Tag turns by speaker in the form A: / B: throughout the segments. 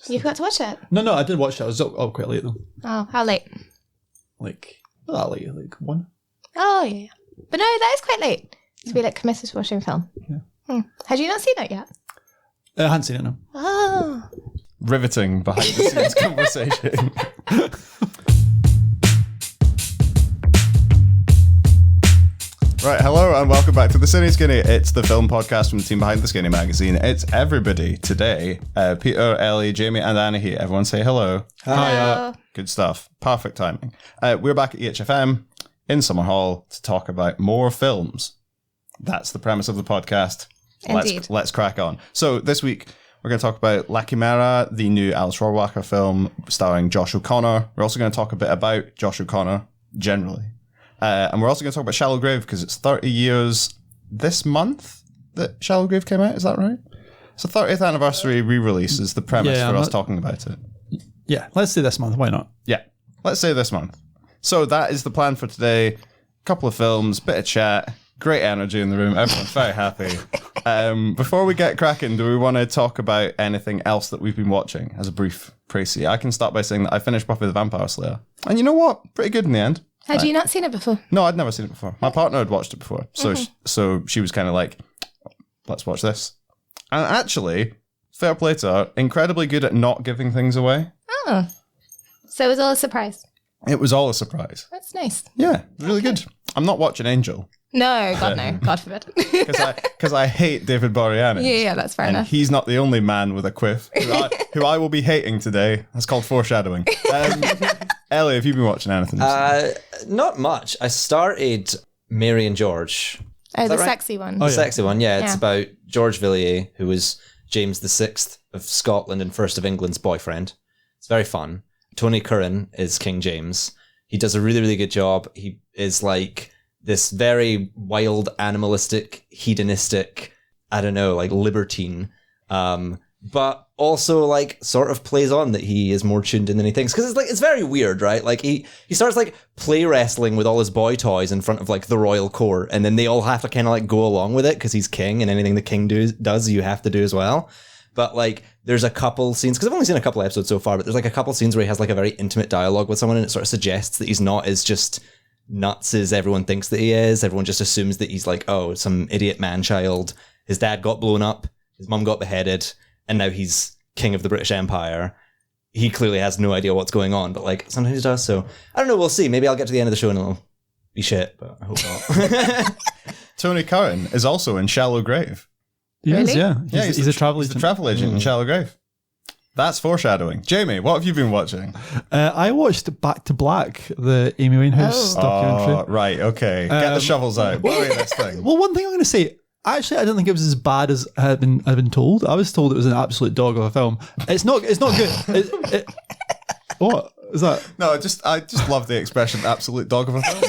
A: You forgot to watch it?
B: No, I did watch it. I was up quite late though.
A: Oh, how late?
B: Like, not that late, like 1.
A: Oh, yeah. But no, that is quite late to be like committed to watching film.
B: Yeah.
A: Had you not seen it yet?
B: I hadn't seen it, no.
A: Oh.
C: Riveting behind the scenes conversation. Right, hello and welcome back to the CineSkinny. It's the film podcast from the team behind the Skinny magazine. It's everybody today. Peter, Ellie, Jamie and Anahi. Everyone say hello.
A: Hi.
C: Good stuff. Perfect timing. We're back at EHFM in Summerhall to talk about more films. That's the premise of the podcast.
A: Indeed.
C: Let's crack on. So this week we're going to talk about La Chimera, the new Alice Rohrwacher film starring Josh O'Connor. We're also going to talk a bit about Josh O'Connor generally. And we're also going to talk about Shallow Grave because it's 30 years this month that Shallow Grave came out. Is that right? It's the 30th anniversary re-release is the premise for us talking about it.
B: Yeah, let's say this month. Why not?
C: Yeah, let's say this month. So that is the plan for today. Couple of films, bit of chat, great energy in the room. Everyone's very happy. Before we get cracking, do we want to talk about anything else that we've been watching as a brief précis? I can start by saying that I finished Buffy the Vampire Slayer. And you know what? Pretty good in the end.
A: Had you not seen it before?
C: No, I'd never seen it before. My partner had watched it before. So she was kind of like, let's watch this. And actually, fair play to her, incredibly good at not giving things away.
A: Oh. So it was all a surprise.
C: It was all a surprise.
A: That's nice.
C: Yeah, really good. I'm not watching Angel.
A: No, God no. God forbid.
C: Because I hate David Boreanaz.
A: Yeah, that's fair
C: and
A: enough.
C: He's not the only man with a quiff who I will be hating today. That's called foreshadowing. Ellie, have you been watching anything?
D: Not much. I started Mary and George.
A: Oh, the
D: right?
A: sexy one.
D: The sexy one, yeah. It's
A: Yeah.
D: about George Villiers, who was James VI of Scotland and First of England's boyfriend. It's very fun. Tony Curran is King James. He does a really, really good job. He is like this very wild, animalistic, hedonistic, I don't know, like libertine, but also like sort of plays on that he is more tuned in than he thinks. Because it's very weird, right? Like he starts like play wrestling with all his boy toys in front of like the royal court, and then they all have to kind of like go along with it because he's king, and anything the king does, you have to do as well. But like there's a couple scenes, because I've only seen a couple episodes so far, but there's like a couple scenes where he has like a very intimate dialogue with someone, and it sort of suggests that he's not as just nuts as everyone thinks that he is. Everyone just assumes that he's like, oh, some idiot man-child. His dad got blown up, his mum got beheaded, and now he's king of the British Empire. He clearly has no idea what's going on, but like sometimes he does. So I don't know, we'll see. Maybe I'll get to the end of the show and it'll be shit, but I hope not.
C: Tony Curran is also in Shallow Grave.
B: He is,
A: Really?
B: yeah. He's a travel agent.
C: He's the travel agent in Shallow Grave. That's foreshadowing. Jamie, what have you been watching?
B: I watched Back to Black, the Amy Winehouse documentary.
C: Oh, right, okay. Get the shovels out. Blow away this thing.
B: Well, one thing I'm going to say, actually, I didn't think it was as bad as I'd been told. I was told it was an absolute dog of a film. It's not good. What is that?
C: No, I just love the expression "absolute dog of a film."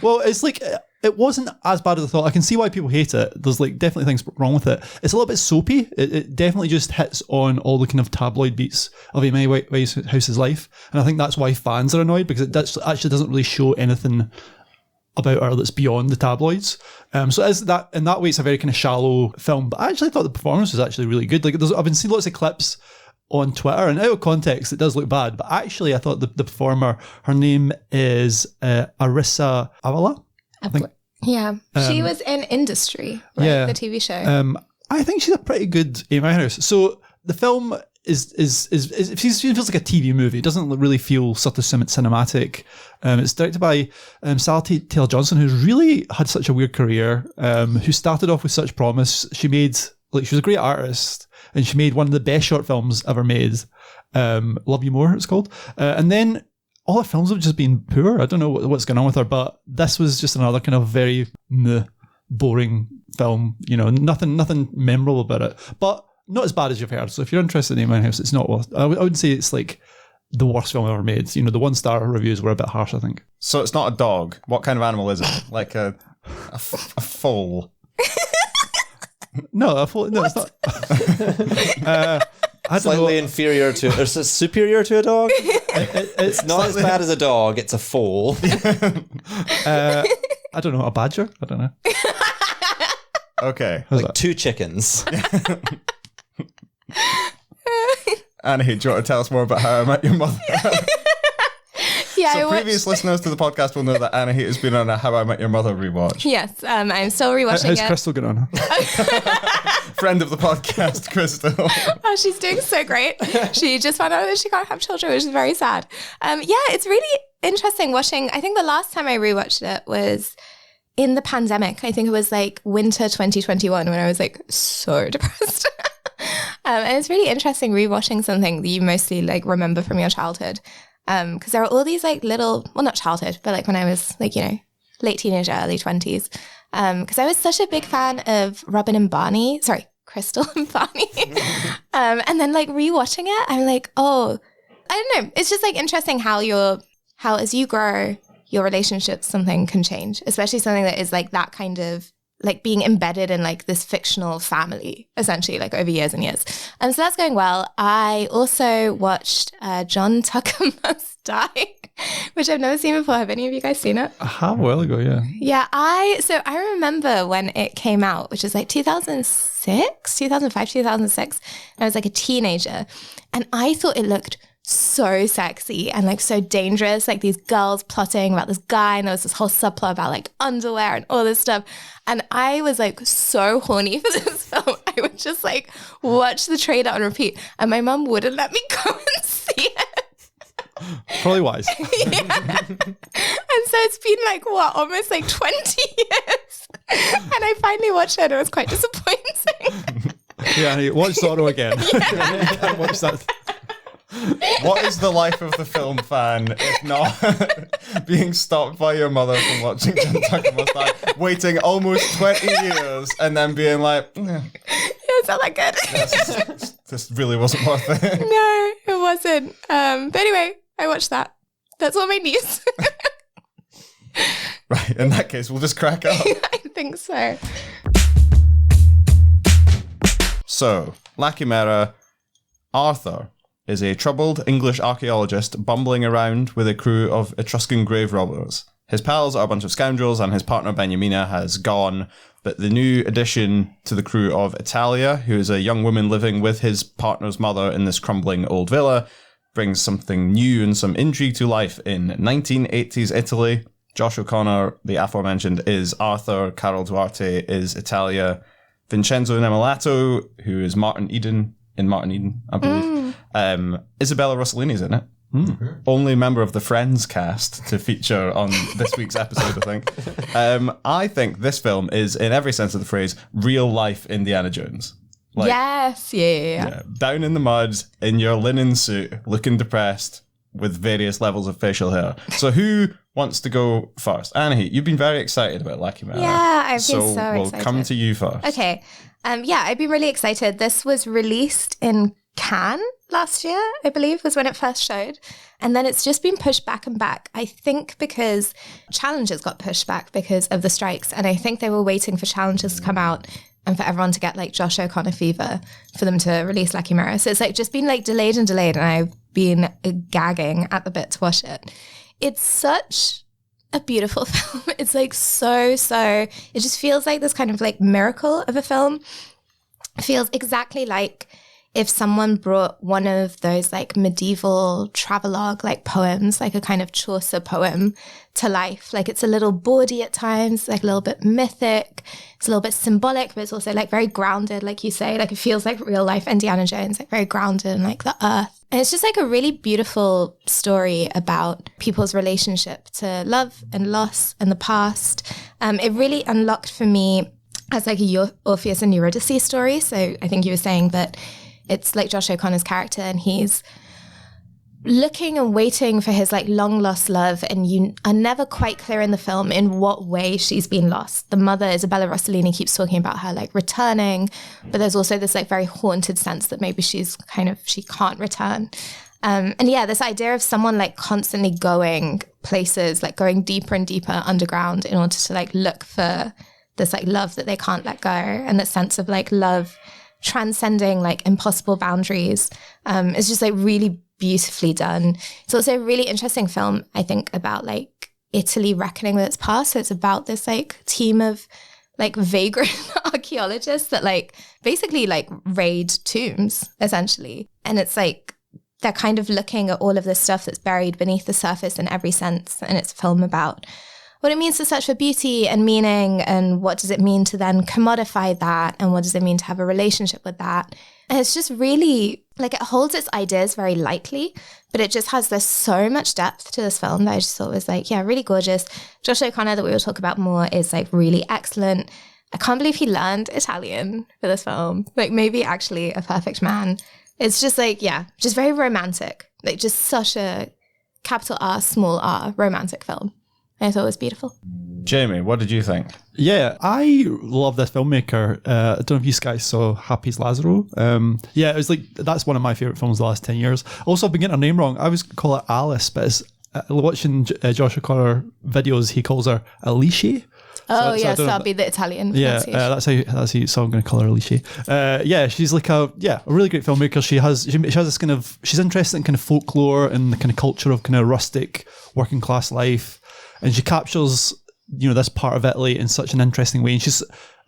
B: Well, it's like it wasn't as bad as I thought. I can see why people hate it. There's like definitely things wrong with it. It's a little bit soapy. It definitely just hits on all the kind of tabloid beats of Amy Winehouse's life, and I think that's why fans are annoyed, because it actually doesn't really show anything about her that's beyond the tabloids. So as that in that way, it's a very kind of shallow film. But I actually thought the performance was actually really good. Like I've been seeing lots of clips on Twitter, and out of context it does look bad, but actually I thought the performer, her name is Arissa Awala, I think.
A: Yeah. She was in Industry, right?
B: Yeah.
A: The TV show.
B: I think she's a pretty good Amy Winehouse. So the film is it feels like a TV movie. It doesn't really feel sort of cinematic. It's directed by Sarah Taylor Johnson, who's really had such a weird career, who started off with such promise. She was a great artist, and she made one of the best short films ever made, Love You More, it's called. And then all her films have just been poor. I don't know what's going on with her, but this was just another kind of very boring film. You know, nothing memorable about it, but not as bad as you've heard. So if you're interested in Amy Winehouse, it's not worth. I would say it's like the worst film ever made. You know, the 1-star reviews were a bit harsh, I think.
C: So it's not a dog. What kind of animal is it? Like a foal?
B: No, it's not.
D: Slightly inferior to, or superior to a dog. It's not as bad as a dog. It's a foal.
B: I don't know, a badger. I don't know.
C: Okay,
D: like 2 chickens.
C: Annie, do you want to tell us more about How I Met Your Mother?
A: Yeah,
C: So previous listeners to the podcast will know that Annie has been on a How I Met Your Mother rewatch.
A: Yes, I'm still rewatching
B: How's
A: it.
B: Crystal getting on?
C: Friend of the podcast, Crystal.
A: Oh, she's doing so great. She just found out that she can't have children, which is very sad. Yeah, it's really interesting watching. I think the last time I rewatched it was in the pandemic. I think it was like winter 2021 when I was like so depressed. And it's really interesting rewatching something that you mostly like remember from your childhood. Because there are all these like little, well, not childhood, but like when I was like, you know, late teenager, early 20s. Because I was such a big fan of Crystal and Barney. And then like rewatching it, I'm like, oh, I don't know. It's just like interesting how as you grow, your relationships, something can change, especially something that is like that kind of like being embedded in like this fictional family, essentially, like over years and years. So that's going well. I also watched John Tucker Must Die, which I've never seen before. Have any of you guys seen it?
B: A while ago, yeah.
A: Yeah, I remember when it came out, which is like 2005, 2006. And I was like a teenager, and I thought it looked so sexy and like so dangerous, like these girls plotting about this guy, and there was this whole subplot about like underwear and all this stuff. And I was like so horny for this film. I would just like watch the trailer on repeat, and my mum wouldn't let me go and see it.
B: Probably wise.
A: Yeah. And so it's been like almost like 20 years, and I finally watched it, and it was quite disappointing.
B: Yeah, watch Zorro again. Yeah. Watch that.
C: What is the life of the film fan if not being stopped by your mother from watching John Tucker Must Die, waiting almost 20 years and then being like,
A: It's not that good.
C: this really wasn't worth it.
A: No, it wasn't. But anyway, I watched that. That's all my news.
C: Right, in that case, we'll just crack up.
A: I think so.
C: So, La Chimera, Arthur is a troubled English archaeologist bumbling around with a crew of Etruscan grave robbers. His pals are a bunch of scoundrels, and his partner Benjamina has gone, but the new addition to the crew of Italia, who is a young woman living with his partner's mother in this crumbling old villa, brings something new and some intrigue to life in 1980s Italy. Josh O'Connor, the aforementioned, is Arthur, Carol Duarte is Italia, Vincenzo Nemolato, who is Martin Eden, in Martin Eden, I believe. Isabella Rossellini's in it. Only member of the Friends cast to feature on this week's episode, I think. I think this film is, in every sense of the phrase, real life Indiana Jones. Like,
A: Yes, yeah.
C: down in the mud, in your linen suit, looking depressed, with various levels of facial hair. So who wants to go first? Annie, you've been very excited about La Chimera.
A: Yeah, I've been so
C: we'll
A: excited.
C: come to you first.
A: Okay. Yeah, I've been really excited. This was released in Cannes last year, I believe, was when it first showed. And then it's just been pushed back and back. I think because Challengers got pushed back because of the strikes. And I think they were waiting for Challengers to come out and for everyone to get like Josh O'Connor fever for them to release La Chimera. So it's like just been like delayed, and I've been gagging at the bit to watch it. It's such a beautiful film. It's like so, it just feels like this kind of like miracle of a film. It feels exactly like if someone brought one of those like medieval travelogue like poems, like a kind of Chaucer poem, to life. Like it's a little bawdy at times, like a little bit mythic. It's a little bit symbolic, but it's also like very grounded, like you say. Like it feels like real life Indiana Jones, like very grounded in like the earth. And it's just like a really beautiful story about people's relationship to love and loss and the past. It really unlocked for me as like a Orpheus and Eurydice story. So I think you were saying that it's like Josh O'Connor's character, and he's looking and waiting for his like long lost love, and you are never quite clear in the film in what way she's been lost. The mother, Isabella Rossellini, keeps talking about her like returning, but there's also this like very haunted sense that maybe she can't return. And yeah, this idea of someone like constantly going places, like going deeper and deeper underground in order to like look for this like love that they can't let go, and the sense of like love transcending like impossible boundaries is just like really beautifully done. It's also a really interesting film, I think, about like Italy reckoning with its past. So it's about this like team of like vagrant archaeologists that like basically like raid tombs essentially. And it's like they're kind of looking at all of this stuff that's buried beneath the surface in every sense. And it's a film about what it means to search for beauty and meaning, and what does it mean to then commodify that, and what does it mean to have a relationship with that. And it's just really, like, it holds its ideas very lightly, but it just has, there's so much depth to this film that I just thought was like, yeah, really gorgeous. Josh O'Connor, that we will talk about more, is like really excellent. I can't believe he learned Italian for this film. Like, maybe actually a perfect man. It's just like, yeah, just very romantic. Like, just such a capital R, small r romantic film. I thought it was beautiful.
C: Jamie, what did you think?
B: Yeah, I love this filmmaker. I don't know if you guys saw Happy's Lazaro. Yeah, it was like, that's one of my favourite films of the last 10 years. Also, I've been getting her name wrong. I always call her Alice, but it's, watching Josh O'Connor videos, he calls her Alicia.
A: So that'll be the Italian pronunciation.
B: That's how. So I'm going to call her Alicia. Yeah, she's like a really great filmmaker. She has this kind of, she's interested in kind of folklore and the kind of culture of kind of rustic working class life, and she captures, you know, this part of Italy in such an interesting way. And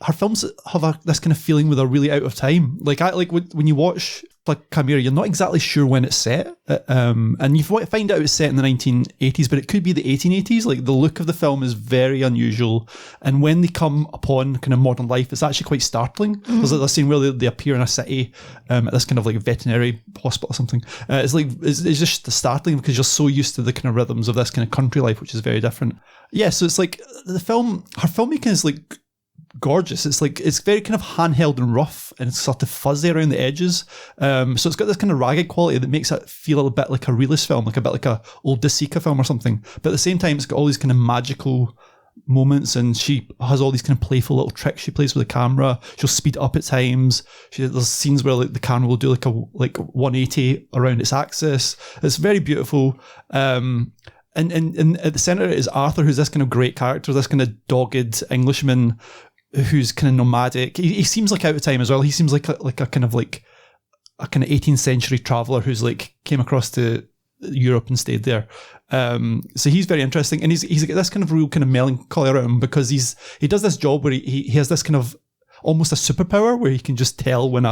B: her films have this kind of feeling where they're really out of time. Like when you watch like Chimera, you're not exactly sure when it's set, and you find out it's set in the 1980s, but it could be the 1880s. Like, the look of the film is very unusual, and when they come upon kind of modern life, it's actually quite startling. Mm-hmm. There's like a scene where they appear in a city at this kind of like veterinary hospital or something. It's just startling because you're so used to the kind of rhythms of this kind of country life, which is very different. Yeah, so it's like her filmmaking is like gorgeous. It's like, it's very kind of handheld and rough, and it's sort of fuzzy around the edges. So it's got this kind of ragged quality that makes it feel a bit like a realist film, like a bit like a old De Sica film or something. But at the same time, it's got all these kind of magical moments, and she has all these kind of playful little tricks she plays with the camera. She'll speed up at times. There's scenes where like the camera will do like 180 around its axis. It's very beautiful. And at the centre is Arthur, who's this kind of great character, this kind of dogged Englishman who's kind of nomadic. He seems like out of time as well. He seems like a kind of 18th century traveller who's like came across to Europe and stayed there. So he's very interesting, and he's got this kind of real kind of melancholy around him, because he does this job where he has this kind of almost a superpower where he can just tell when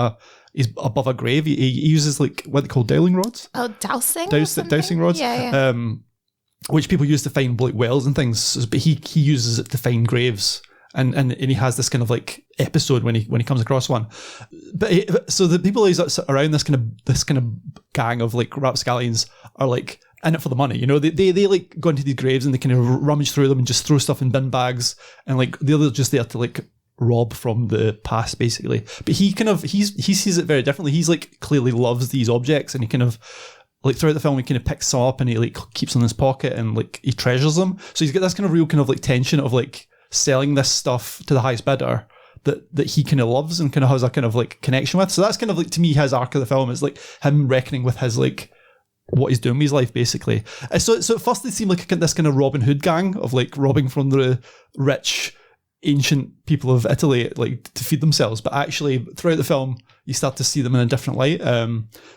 B: he's above a grave. He uses like what they call dowling rods.
A: Oh, dowsing
B: rods.
A: Yeah.
B: Which people use to find like wells and things, but he uses it to find graves. And he has this kind of like episode when he comes across one. But so the people he's around, this kind of gang of like rapscallions are like in it for the money. You know, they like go into these graves and they kind of rummage through them and just throw stuff in bin bags, and like they're just there to like rob from the past basically. But he sees it very differently. He's like clearly loves these objects, and he kind of like throughout the film he kind of picks them up and he like keeps them in his pocket and like he treasures them. So he's got this kind of real kind of like tension of like selling this stuff to the highest bidder that he kind of loves and kind of has a kind of like connection with. So that's kind of like, to me, his arc of the film is like him reckoning with his like what he's doing with his life basically. So at first they seem like this kind of Robin Hood gang of like robbing from the rich ancient people of Italy like to feed themselves, but actually throughout the film you start to see them in a different light.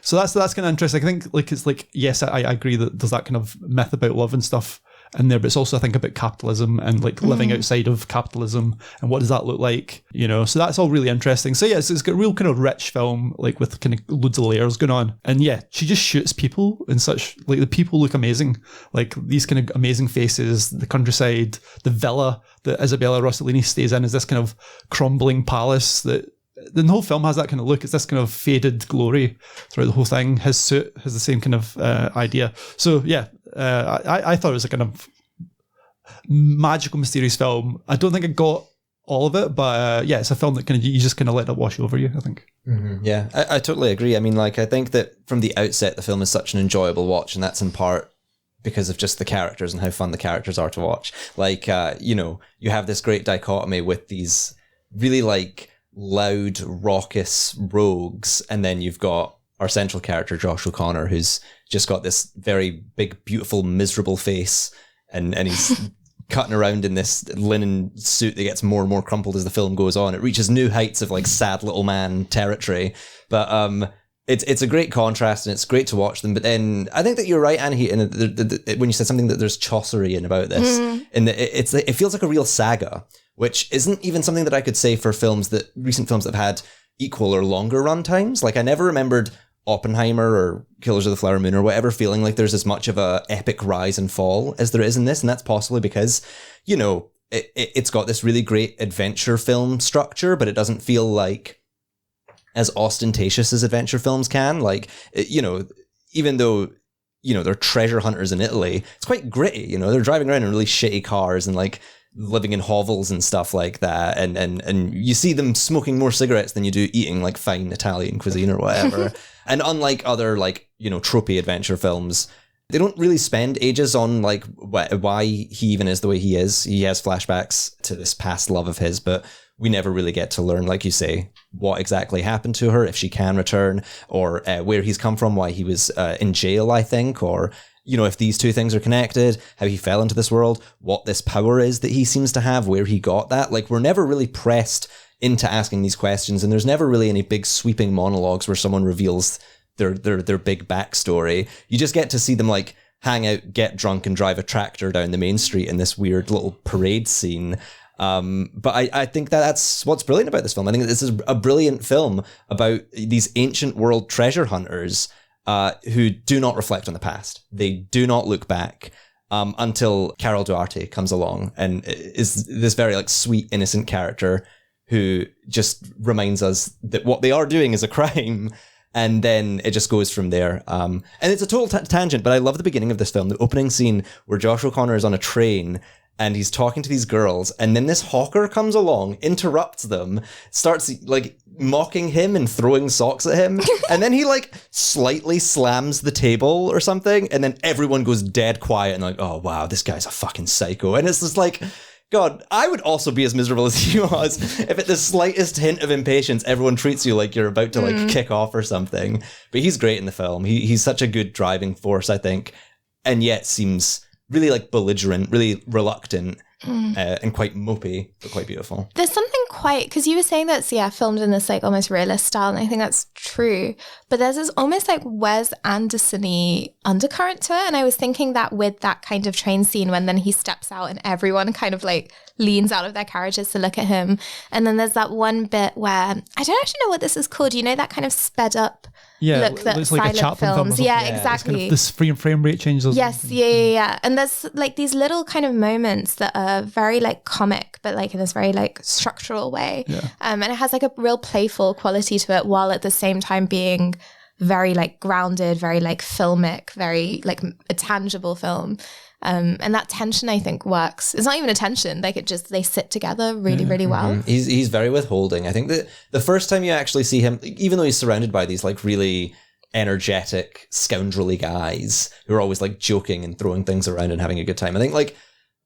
B: So that's kind of interesting. I think like it's like, yes, I agree that there's that kind of myth about love and stuff in there, but it's also I think about capitalism and like living outside of capitalism and what does that look like, you know. So that's all really interesting. So yeah, it's got a real kind of rich film, like with kind of loads of layers going on. And yeah, she just shoots people in such, like the people look amazing, like these kind of amazing faces, the countryside, the villa that Isabella Rossellini stays in is this kind of crumbling palace that the whole film has that kind of look. It's this kind of faded glory throughout the whole thing. His suit has the same kind of idea. So yeah, I thought it was a kind of magical, mysterious film. I don't think I got all of it, but yeah, it's a film that kind of you just kind of let it wash over you, I think.
D: Mm-hmm. Yeah, I totally agree. I mean, like I think that from the outset, the film is such an enjoyable watch, and that's in part because of just the characters and how fun the characters are to watch. Like, you know, you have this great dichotomy with these really like loud, raucous rogues, and then you've got our central character, Josh O'Connor, who's just got this very big, beautiful, miserable face, and he's cutting around in this linen suit that gets more and more crumpled as the film goes on. It reaches new heights of like sad little man territory, but it's a great contrast and it's great to watch them. But then I think that you're right, Annie, when you said something that there's chaucery about this, and it feels like a real saga, which isn't even something that I could say for recent films that have had equal or longer run times. Like I never remembered Oppenheimer or Killers of the Flower Moon or whatever, feeling like there's as much of a epic rise and fall as there is in this. And that's possibly because, you know, it's got this really great adventure film structure, but it doesn't feel like as ostentatious as adventure films can. Like, you know, even though, you know, they're treasure hunters in Italy, it's quite gritty. You know, they're driving around in really shitty cars and like living in hovels and stuff like that. And you see them smoking more cigarettes than you do eating like fine Italian cuisine or whatever. And unlike other like, you know, tropey adventure films, they don't really spend ages on like why he even is the way he is. He has flashbacks to this past love of his, but we never really get to learn, like you say, what exactly happened to her, if she can return, or where he's come from, why he was in jail, I think, or, you know, if these two things are connected, how he fell into this world, what this power is that he seems to have, where he got that. Like, we're never really pressed into asking these questions, and there's never really any big sweeping monologues where someone reveals their big backstory. You just get to see them like hang out, get drunk, and drive a tractor down the main street in this weird little parade scene. But I think that's what's brilliant about this film. I think this is a brilliant film about these ancient world treasure hunters who do not reflect on the past. They do not look back until Carol Duarte comes along and is this very like sweet, innocent character who just reminds us that what they are doing is a crime. And then it just goes from there. And it's a total tangent, but I love the beginning of this film, the opening scene where Josh O'Connor is on a train and he's talking to these girls, and then this hawker comes along, interrupts them, starts like mocking him and throwing socks at him, and then he like slightly slams the table or something, and then everyone goes dead quiet and like, oh wow, this guy's a fucking psycho. And it's just like, God, I would also be as miserable as he was if at the slightest hint of impatience, everyone treats you like you're about to like kick off or something. But he's great in the film. He's such a good driving force, I think, and yet seems really like belligerent, really reluctant, and quite mopey, but quite beautiful.
A: There's something quite, because you were saying that's, yeah, filmed in this like almost realist style, and I think that's true. But there's this almost like Wes Anderson-y undercurrent to it. And I was thinking that with that kind of train scene when then he steps out and everyone kind of like leans out of their carriages to look at him. And then there's that one bit where, I don't actually know what this is called. You know, that kind of sped up look that
B: it's like
A: silent
B: a Chaplin
A: films.
B: film.
A: Yeah,
B: It's
A: exactly.
B: kind of this frame rate changes.
A: Yes, yeah. And there's like these little kind of moments that are very like comic, but like in this very like structural way.
B: Yeah.
A: And it has like a real playful quality to it, while at the same time being very like grounded, very like filmic, very like a tangible film. And that tension, I think, works. It's not even a tension, like they sit together really, really well.
D: Mm-hmm. He's very withholding. I think that the first time you actually see him, even though he's surrounded by these like really energetic, scoundrelly guys who are always like joking and throwing things around and having a good time, I think like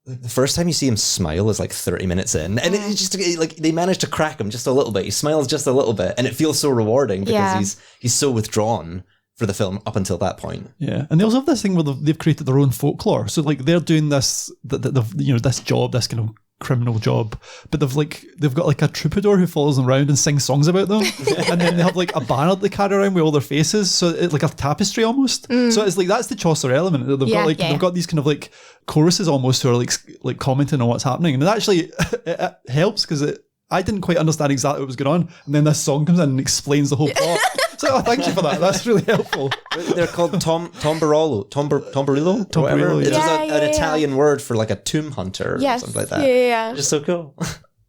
D: the first time you see him smile is like 30 minutes in, and it's just like they manage to crack him just a little bit. He smiles just a little bit, and it feels so rewarding because he's so withdrawn for the film up until that point.
B: Yeah, and they also have this thing where they've created their own folklore. So like they're doing this, this job, this kind of criminal job, but they've got like a troubadour who follows them around and sings songs about them, and then they have like a banner that they carry around with all their faces, so it's like a tapestry almost. So it's like that's the Chaucer element. They've got these kind of like choruses almost who are like commenting on what's happening, and it actually it helps because I didn't quite understand exactly what was going on, and then this song comes in and explains the whole plot. So thank you for that. That's really helpful.
D: They're called tombarolo, tombarillo.
B: Tombarillo, yeah.
D: It's just an Italian word for like a tomb hunter or something like that.
A: Yeah.
D: Just so cool.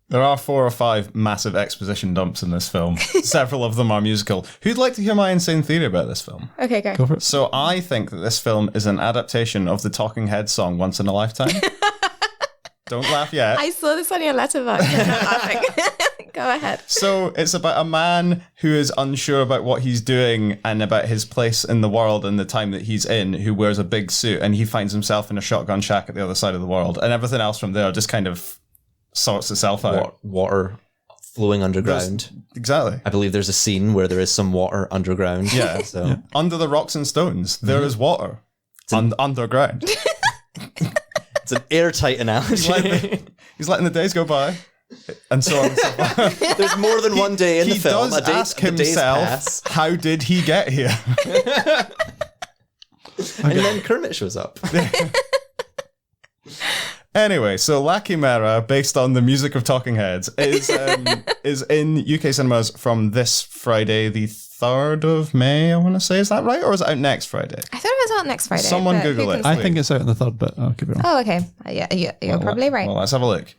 C: There are 4 or 5 massive exposition dumps in this film. Several of them are musical. Who'd like to hear my insane theory about this film?
A: Okay,
B: Go for it.
C: So I think that this film is an adaptation of the Talking Heads song Once in a Lifetime. Don't laugh yet.
A: I saw this on your letterbox. I'm not laughing. Go ahead.
C: So it's about a man who is unsure about what he's doing and about his place in the world and the time that he's in, who wears a big suit, and he finds himself in a shotgun shack at the other side of the world, and everything else from there just kind of sorts itself out.
D: Water flowing underground.
C: Exactly.
D: I believe there's a scene where there is some water underground.
C: Yeah.
D: So
C: Under the rocks and stones, there is water underground.
D: it's an airtight analogy.
C: He's letting the days go by. And so on and so forth.
D: There's more than one day in the film.
C: He does ask himself, how did he get here?
D: And then Kermit shows up.
C: Anyway, so La Chimera, based on the music of Talking Heads, is in UK cinemas from this Friday, the 3rd of May, I want to say. Is that right? Or is it out next Friday?
A: I thought it was out next Friday.
C: Someone
A: but
C: Google
A: who
C: it.
A: can
B: I
A: say?
B: think it's out on the 3rd, but I could be wrong.
A: Oh, okay. You're probably right.
C: Well, let's have a look.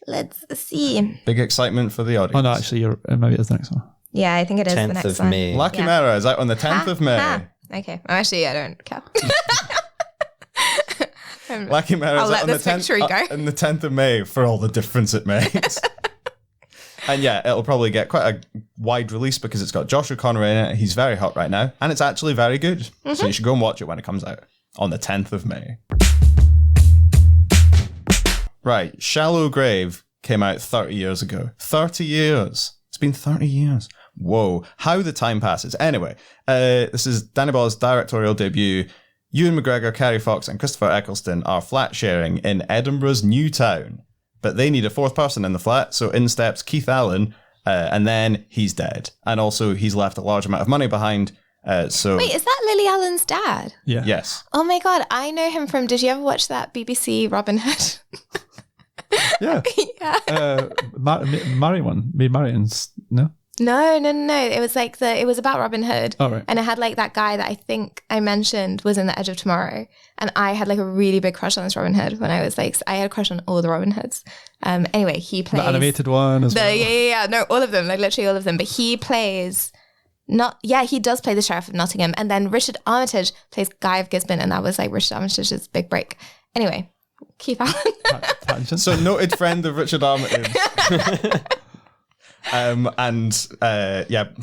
A: Let's see.
C: Big excitement for the audience.
B: Oh no, actually, maybe it's the next one.
A: Yeah, I think it is the
D: 10th
A: next
D: of
A: one.
D: May.
C: La Chimera is out on the 10th
A: Ha,
C: of May.
A: ha. Okay. Actually, I don't care.
C: La Chimera
A: I'll
C: is
A: let
C: out on the
A: this victory
C: 10th,
A: go.
C: on the 10th of May for all the difference it makes. And yeah, it'll probably get quite a wide release because it's got Josh O'Connor in it. He's very hot right now. And it's actually very good. So you should go and watch it when it comes out on the 10th of May. Right. Shallow Grave came out 30 years ago. 30 years. It's been 30 years. Whoa. How the time passes. Anyway, this is Danny Boyle's directorial debut. Ewan McGregor, Kerry Fox, and Christopher Eccleston are flat sharing in Edinburgh's new town. But they need a 4th person in the flat, so in steps Keith Allen, and then he's dead. And also, he's left a large amount of money behind. So
A: Wait, is that Lily Allen's dad?
B: Yeah.
C: yes.
A: Oh my God, I know him from, did you ever watch that BBC Robin Hood?
B: Yeah.
A: Yeah.
B: Marion's, no?
A: No. It was like it was about Robin Hood.
B: Oh, right.
A: And it had like that guy that I think I mentioned was in The Edge of Tomorrow. And I had like a really big crush on this Robin Hood when I was like, I had a crush on all the Robin Hoods. Anyway, he plays.
B: The animated one as well.
A: Yeah. No, all of them, like literally all of them. But he plays, he does play the Sheriff of Nottingham. And then Richard Armitage plays Guy of Gisborne. And that was like Richard Armitage's big break. Anyway, Keith Allen.
B: Tangent.
C: So noted friend of Richard Armitage.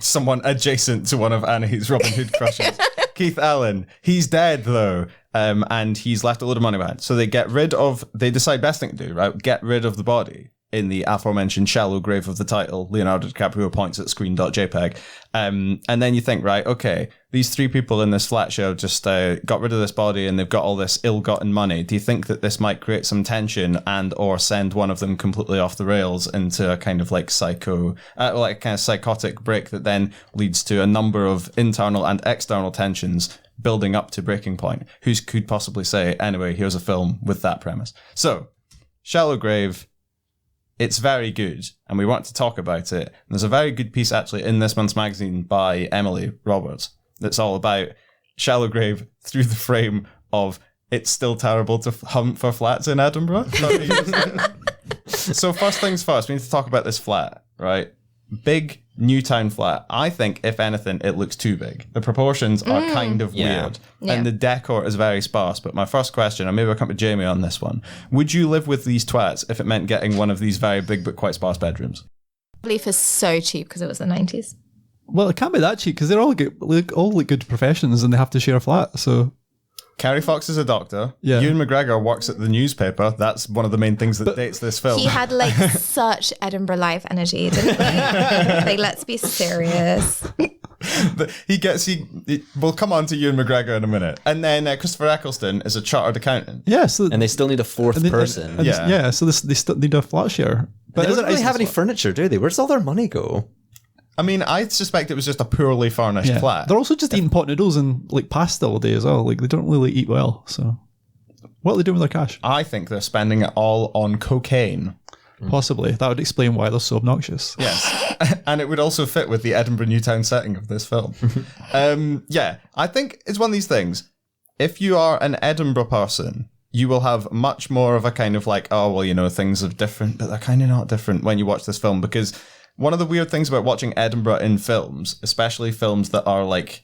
C: Someone adjacent to one of Annie's Robin Hood crushes. Keith Allen. He's dead though. And he's left a load of money behind. So they decide best thing to do, right? Get rid of the body in the aforementioned shallow grave of the title. Leonardo DiCaprio points at screen.jpg. And then you think, right, okay, these 3 people in this flat show just got rid of this body and they've got all this ill-gotten money. Do you think that this might create some tension and or send one of them completely off the rails into a kind of like psychotic break that then leads to a number of internal and external tensions building up to breaking point? Who could possibly say, anyway, here's a film with that premise? So, Shallow Grave, it's very good, and we want to talk about it. And there's a very good piece actually in this month's magazine by Emily Roberts that's all about Shallow Grave through the frame of it's still terrible to hunt for flats in Edinburgh. So first things first, we need to talk about this flat, right? Big Newtown flat. I think, if anything, it looks too big. The proportions are kind of weird.
A: Yeah.
C: And the decor is very sparse. But my first question, and maybe I'll come to Jamie on this one. Would you live with these twats if it meant getting one of these very big but quite sparse bedrooms?
A: Belief is so cheap because it was the 90s.
B: Well, it can't be that cheap because they're all good professions and they have to share a flat. So
C: Kerry Fox is a doctor.
B: Yeah.
C: Ewan McGregor works at the newspaper. That's one of the main things that dates this film.
A: He had like such Edinburgh Life energy, didn't he? Like, let's be serious.
C: We'll come on to Ewan McGregor in a minute. And then Christopher Eccleston is a chartered accountant.
B: yeah, so
D: And they still need a 4th person.
C: Yeah.
B: So they still need a flat share.
D: But they
B: is
D: don't
B: it
D: really
B: nice
D: have any
B: flat?
D: furniture, do they? Where's all their money go?
C: I mean, I suspect it was just a poorly furnished
B: Yeah.
C: flat.
B: They're also just eating pot noodles and like pasta all day as well. Like they don't really eat well. So what are they doing with their cash?
C: I think they're spending it all on cocaine.
B: Possibly. That would explain why they're so obnoxious.
C: Yes. And it would also fit with the Edinburgh Newtown setting of this film. I think it's one of these things. If you are an Edinburgh person, you will have much more of a kind of like, oh, well, you know, things are different, but they're kind of not different when you watch this film. Because one of the weird things about watching Edinburgh in films, especially films that are like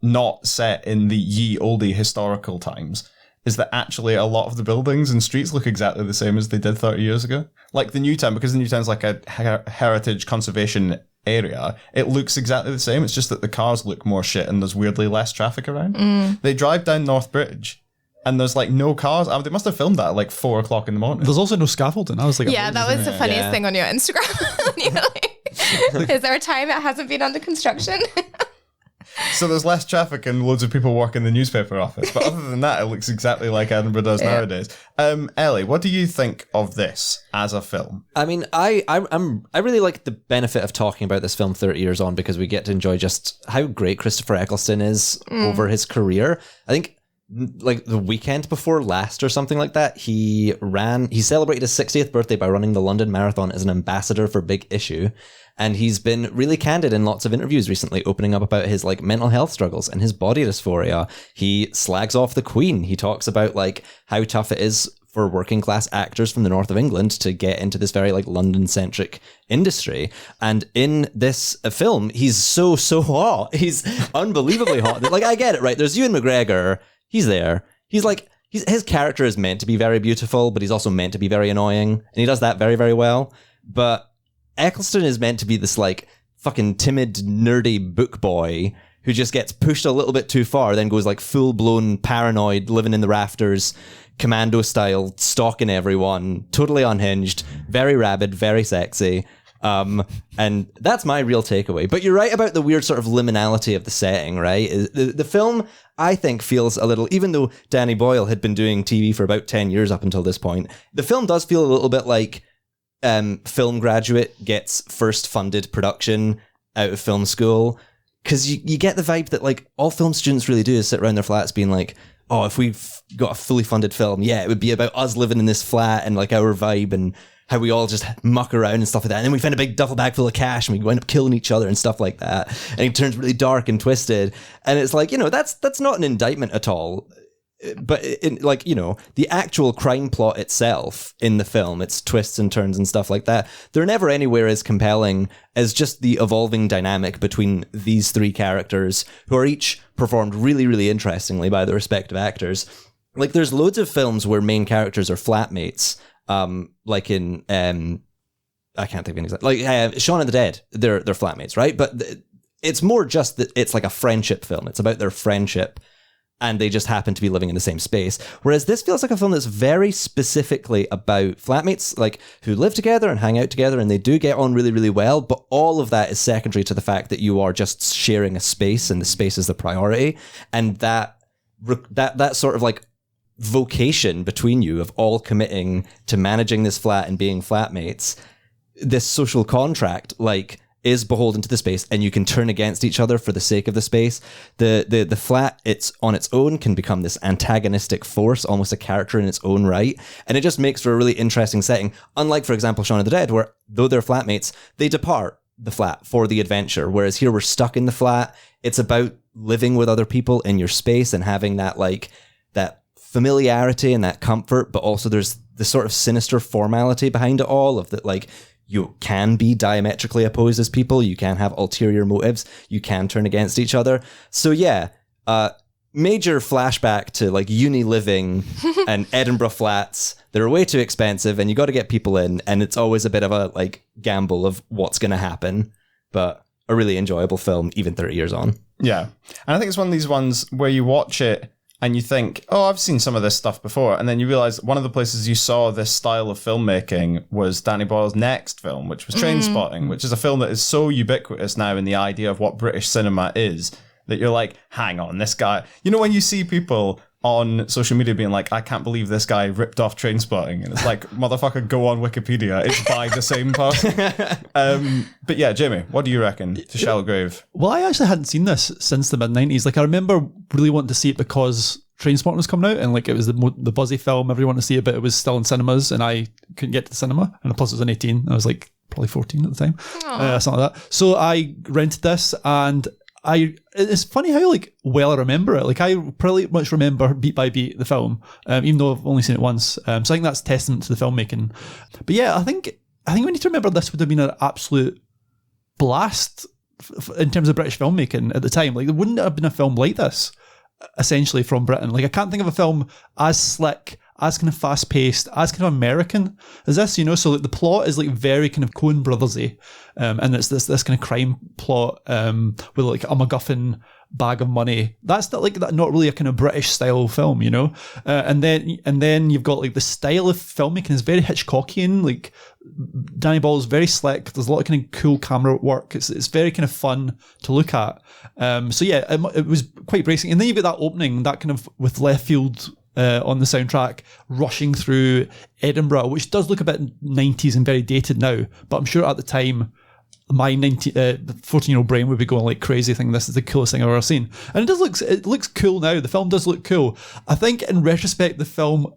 C: not set in the ye olde historical times, is that actually a lot of the buildings and streets look exactly the same as they did 30 years ago. Like the Newtown, because the Newtown's like a heritage conservation area, it looks exactly the same. It's just that the cars look more shit and there's weirdly less traffic around. They drive down North Bridge and there's like no cars. I mean, they must have filmed that at like 4 o'clock in the morning.
B: There's also no scaffolding. I was like,
A: Yeah, that was the funniest
D: Yeah.
A: thing on your Instagram. You're like, is there a time it hasn't been under construction?
C: So there's less traffic and loads of people work in the newspaper office. But other than that, it looks exactly like Edinburgh does nowadays. Ellie, what do you think of this as a film?
D: I mean, I really like the benefit of talking about this film 30 years on because we get to enjoy just how great Christopher Eccleston is over his career. I think like the weekend before last or something like that, he celebrated his 60th birthday by running the London Marathon as an ambassador for Big Issue. And he's been really candid in lots of interviews recently, opening up about his like mental health struggles and his body dysphoria. He slags off the Queen. He talks about like how tough it is for working class actors from the north of England to get into this very like London centric industry. And in this film, he's so hot. He's unbelievably hot. Like, I get it, right? There's Ewan McGregor. He's there. His character is meant to be very beautiful, but he's also meant to be very annoying. And he does that very, very well. But Eccleston is meant to be this like fucking timid, nerdy book boy who just gets pushed a little bit too far, then goes like full blown paranoid, living in the rafters, commando style, stalking everyone, totally unhinged, very rabid, very sexy. And that's my real takeaway. But you're right about the weird sort of liminality of the setting, right? The film, I think, feels a little, even though Danny Boyle had been doing TV for about 10 years up until this point, the film does feel a little bit like film graduate gets first funded production out of film school. Because you get the vibe that like all film students really do is sit around their flats being like, oh, if we've got a fully funded film, yeah, it would be about us living in this flat and like our vibe and how we all just muck around and stuff like that. And then we find a big duffel bag full of cash and we wind up killing each other and stuff like that. And it turns really dark and twisted. And it's like, that's not an indictment at all. But the actual crime plot itself in the film, its twists and turns and stuff like that, they're never anywhere as compelling as just the evolving dynamic between these three characters who are each performed really, really interestingly by the respective actors. Like there's loads of films where main characters are flatmates, like in, I can't think of an example, like Shaun of the Dead, they're flatmates, right? But it's more just that it's like a friendship film. It's about their friendship. And they just happen to be living in the same space. Whereas this feels like a film that's very specifically about flatmates, like who live together and hang out together, and they do get on really, really well. But all of that is secondary to the fact that you are just sharing a space, and the space is the priority. And that sort of like vocation between you of all committing to managing this flat and being flatmates, this social contract, like, is beholden to the space, and you can turn against each other for the sake of the space. The flat, it's on its own, can become this antagonistic force, almost a character in its own right, and it just makes for a really interesting setting. Unlike, for example, Shaun of the Dead, where though they're flatmates, they depart the flat for the adventure, whereas here we're stuck in the flat. It's about living with other people in your space and having that familiarity and that comfort, but also there's this sort of sinister formality behind it all of that, like, you can be diametrically opposed as people. You can have ulterior motives. You can turn against each other. So yeah, major flashback to like uni living and Edinburgh flats. They're way too expensive and you got to get people in. And it's always a bit of a like gamble of what's going to happen. But a really enjoyable film, even 30 years on.
C: Yeah. And I think it's one of these ones where you watch it and you think, oh, I've seen some of this stuff before. And then you realize one of the places you saw this style of filmmaking was Danny Boyle's next film, which was Trainspotting, which is a film that is so ubiquitous now in the idea of what British cinema is, that you're like, hang on, this guy... You know when you see people on social media being like, I can't believe this guy ripped off Trainspotting. And it's like, motherfucker, go on Wikipedia. It's by the same person. But yeah, Jamie, what do you reckon to Shallow Grave?
B: Well, I actually hadn't seen this since the mid-90s. Like, I remember really wanting to see it because Trainspotting was coming out and like it was the buzzy film. Everyone wanted to see it, but it was still in cinemas and I couldn't get to the cinema. And plus it was an 18. I was like probably 14 at the time. Something like that. So I rented this and it's funny how like well I remember it. Like I pretty much remember beat by beat the film, even though I've only seen it once. So I think that's testament to the filmmaking. But yeah, I think we need to remember this would have been an absolute blast in terms of British filmmaking at the time. Like there wouldn't have been a film like this, essentially from Britain. Like I can't think of a film as slick, as kind of fast paced, as kind of American as this, so like the plot is like very kind of Coen Brothersy, and it's this kind of crime plot with like a MacGuffin bag of money. That's not really a kind of British style film, and then you've got like the style of filmmaking is very Hitchcockian. Like Danny Boyle's very slick. There's a lot of kind of cool camera work. It's very kind of fun to look at. So yeah, it was quite bracing. And then you get that opening, that kind of with left field on the soundtrack, rushing through Edinburgh, which does look a bit 90s and very dated now, but I'm sure at the time, my 14-year-old brain would be going like crazy, thinking this is the coolest thing I've ever seen. And it looks cool now. The film does look cool. I think in retrospect, the film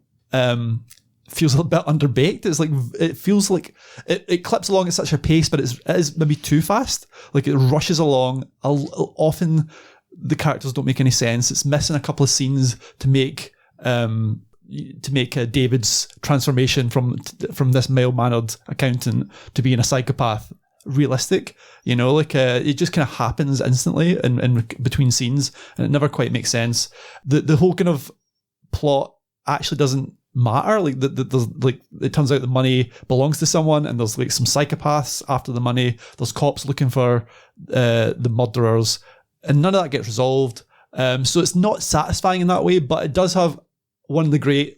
B: feels a bit underbaked. It's like, it feels like it clips along at such a pace, but it is maybe too fast. Like it rushes along. Often the characters don't make any sense. It's missing a couple of scenes to make David's transformation from this mild-mannered accountant to being a psychopath realistic. It just kind of happens instantly in between scenes, and it never quite makes sense. The whole kind of plot actually doesn't matter. It turns out the money belongs to someone, and there's like some psychopaths after the money. There's cops looking for the murderers, and none of that gets resolved. So it's not satisfying in that way, but it does have one of the great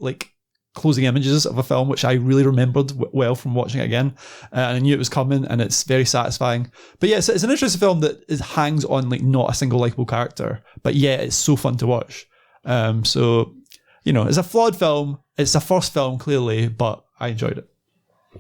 B: closing images of a film, which I really remembered well from watching it again, and I knew it was coming, and it's very satisfying. But yeah, it's an interesting film that hangs on not a single likable character, but yeah, it's so fun to watch. So it's a flawed film. It's a first film, clearly, but I enjoyed it.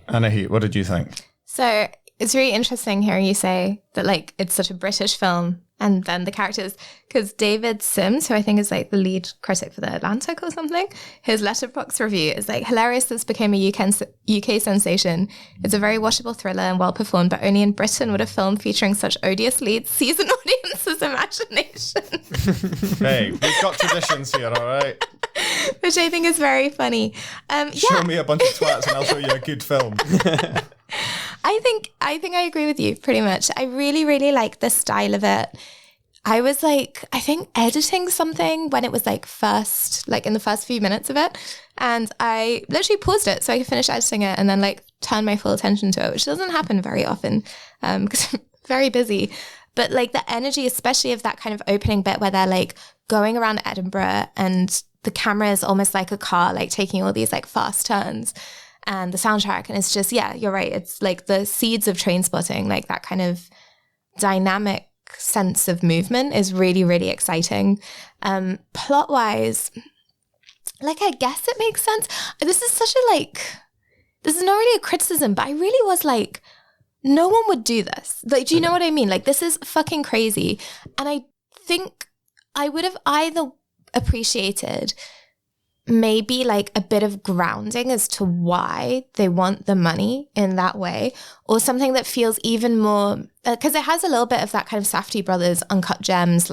C: Anahi, what did you think?
A: So it's really interesting hearing you say that it's such a British film, and then the characters, because David Sims, who I think is the lead critic for The Atlantic or something, his Letterboxd review is hilarious. This became a UK sensation. It's a very watchable thriller and well performed, but only in Britain would a film featuring such odious leads seize an audience's imagination.
C: Hey, we've got traditions here, all right?
A: Which I think is very funny.
C: Show me a bunch of twats and I'll show you a good film.
A: I think I agree with you pretty much. I really, really like the style of it. I was I think editing something when it was first, in the first few minutes of it. And I literally paused it so I could finish editing it and then turn my full attention to it, which doesn't happen very often because I'm very busy. But the energy, especially of that kind of opening bit where they're going around Edinburgh and the camera is almost like a car, taking all these fast turns. And the soundtrack, and it's just, yeah, you're right. It's the seeds of Trainspotting, that kind of dynamic sense of movement is really, really exciting. Plot-wise, I guess it makes sense. This is such a, this is not really a criticism, but I really was no one would do this. Do you know what I mean? This is fucking crazy. And I think I would have either appreciated maybe a bit of grounding as to why they want the money in that way, or something that feels even more, because it has a little bit of that kind of Safdie Brothers Uncut Gems,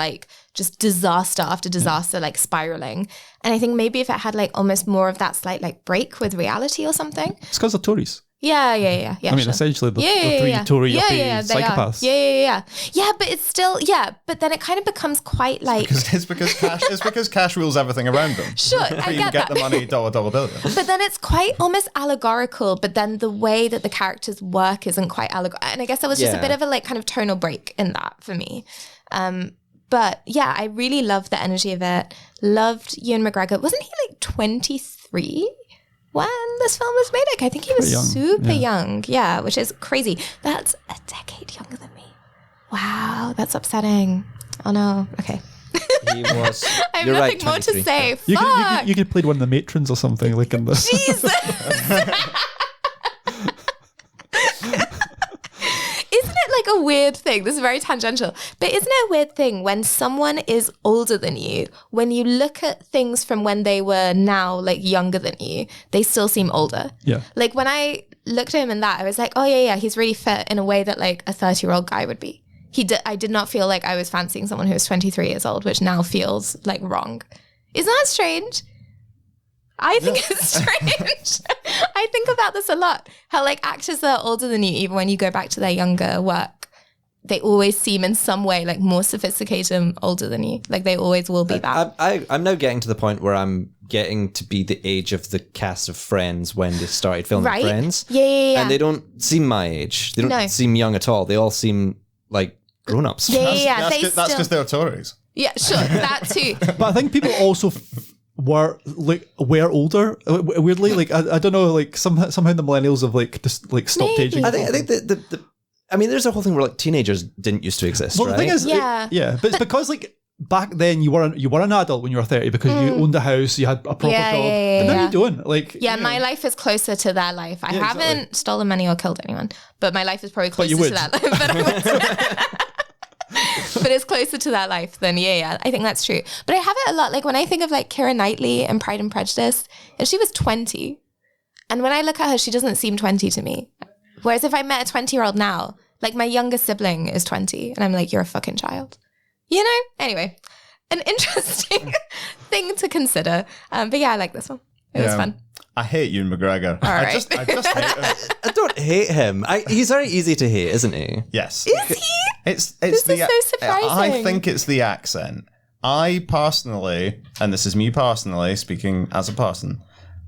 A: just disaster after disaster, spiraling. And I think maybe if it had almost more of that slight break with reality or something.
B: It's because of Tories.
A: Yeah.
B: I mean, essentially the three Tory psychopaths.
A: Yeah, but it's still, but then it kind of becomes quite
C: It's because cash rules everything around them.
A: Sure, I get
C: get
A: that.
C: the money, dollar billion.
A: But then it's quite almost allegorical, but then the way that the characters work isn't quite allegorical. And I guess there was just a bit of a kind of tonal break in that for me. But yeah, I really loved the energy of it. Loved Ewan McGregor. Wasn't he 23? When this film was made? I think he was super young. Yeah, which is crazy. That's a decade younger than me. Wow, that's upsetting. Oh no. Okay.
D: He was.
A: I have nothing more to say.
B: You
A: Fuck.
B: could played one of the matrons or something in this.
A: Jesus. Isn't it a weird thing? This is very tangential, but isn't it a weird thing when someone is older than you, when you look at things from when they were now younger than you, they still seem older?
B: Yeah.
A: When I looked at him in that, I was oh yeah, he's really fit in a way that a 30-year-old guy would be. I did not feel I was fancying someone who was 23 years old, which now feels wrong. Isn't that strange? I think it's strange. I think about this a lot. How actors that are older than you, even when you go back to their younger work, they always seem in some way more sophisticated and older than you. They always will be that.
D: I'm now getting to the point where I'm getting to be the age of the cast of Friends when they started filming
A: Right?
D: Friends.
A: Yeah.
D: And they don't seem my age. They don't seem young at all. They all seem like grown-ups.
A: Yeah.
C: That's because they're Tories.
A: Yeah, sure, that too.
B: But I think people also were older. Weirdly, I don't know, somehow the millennials have just stopped
A: Maybe.
B: aging.
D: I think I mean, there's a whole thing where teenagers didn't used to exist,
B: Well,
D: right?
B: the thing is,
A: Yeah.
B: but it's because back then you were an adult when you were 30 because you owned a house, you had a proper
A: Yeah,
B: job.
A: yeah,
B: But now
A: yeah.
B: you don't. Like,
A: Yeah,
B: you know.
A: my life is closer to their life. I
B: Yeah,
A: haven't
B: exactly.
A: stolen money or killed anyone, but my life is probably
B: But you
A: closer to
B: would.
A: that life. But, I would. But it's closer to that life than, yeah, I think that's true. But I have it a lot. Like when I think of like Keira Knightley and Pride and Prejudice, and she was 20. And when I look at her, she doesn't seem 20 to me. Whereas if I met a 20-year-old now, like my youngest sibling is 20, and I'm like, you're a fucking child. You know? Anyway, an interesting thing to consider. But yeah, I like this one. It was fun.
C: I hate Ewan McGregor.
A: All
C: I
A: right.
C: just hate him.
D: I don't hate him. He's very easy to hate, isn't he?
C: Yes.
A: Is he?
C: It's
A: This
C: the
A: is so surprising.
C: I think it's the accent. I personally, and this is me personally speaking as a person,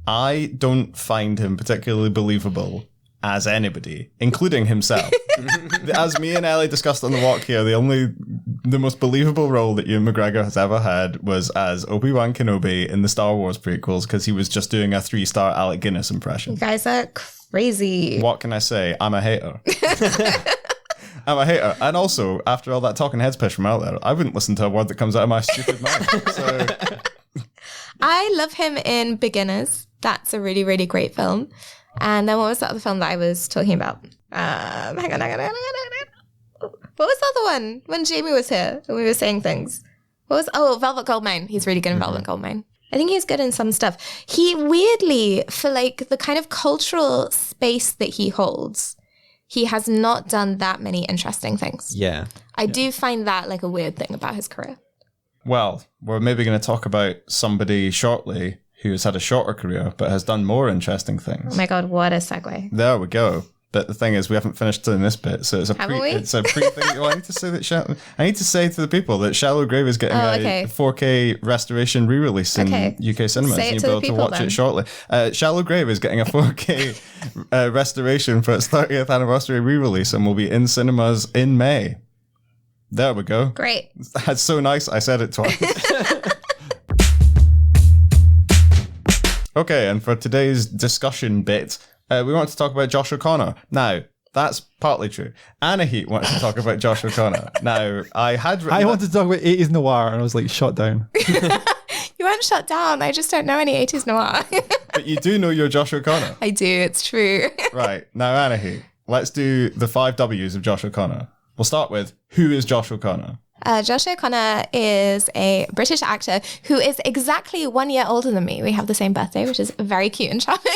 C: I don't find him particularly believable as anybody, including himself. As me and Ellie discussed on the walk here, the most believable role that Ewan McGregor has ever had was as Obi-Wan Kenobi in the Star Wars prequels because he was just doing a 3-star Alec Guinness impression.
A: You guys are crazy.
C: What can I say? I'm a hater. I'm a hater. And also, after all that talking heads piss from out there, I wouldn't listen to a word that comes out of my stupid mouth. So,
A: I love him in Beginners. That's a really, really great film. And then what was the other film that I was talking about? Hang on. What was the other one? When Jamie was here and we were saying things. Velvet Goldmine. He's really good in Velvet Goldmine. I think he's good in some stuff. He weirdly, for like the kind of cultural space that he holds, he has not done that many interesting things.
D: Yeah.
A: I do find that like a weird thing about his career.
C: well, we're maybe going to talk about somebody shortly who has had a shorter career but has done more interesting things.
A: Oh my God, what a segue.
C: There we go. But the thing is, we haven't finished doing this bit, so it's a
A: Haven't we?
C: it's a pre thing. Well, I need to say that I need to say to the people that Shallow Grave is getting
A: okay.
C: a 4K restoration re-release in
A: Okay.
C: UK cinemas.
A: Say it
C: and you'll
A: to
C: be
A: the
C: able to
A: people
C: watch
A: then.
C: it shortly. Shallow Grave is getting a 4K restoration for its 30th anniversary re-release and will be in cinemas in May. There we go.
A: Great.
C: That's so nice. I said it twice. Okay, and for today's discussion bit, we want to talk about Josh O'Connor. Now, that's partly true. Anahit wants to talk about Josh O'Connor. Now, I
B: wanted to talk about 80s noir and I was like shut down.
A: You weren't shut down. I just don't know any 80s noir.
C: but you do know you're Josh O'Connor.
A: I do. It's true.
C: Right, now Anahit, let's do the 5 W's of Josh O'Connor. We'll start with, who is Josh O'Connor?
A: Josh O'Connor is a British actor who is exactly 1 year older than me. We have the same birthday, which is very cute and charming.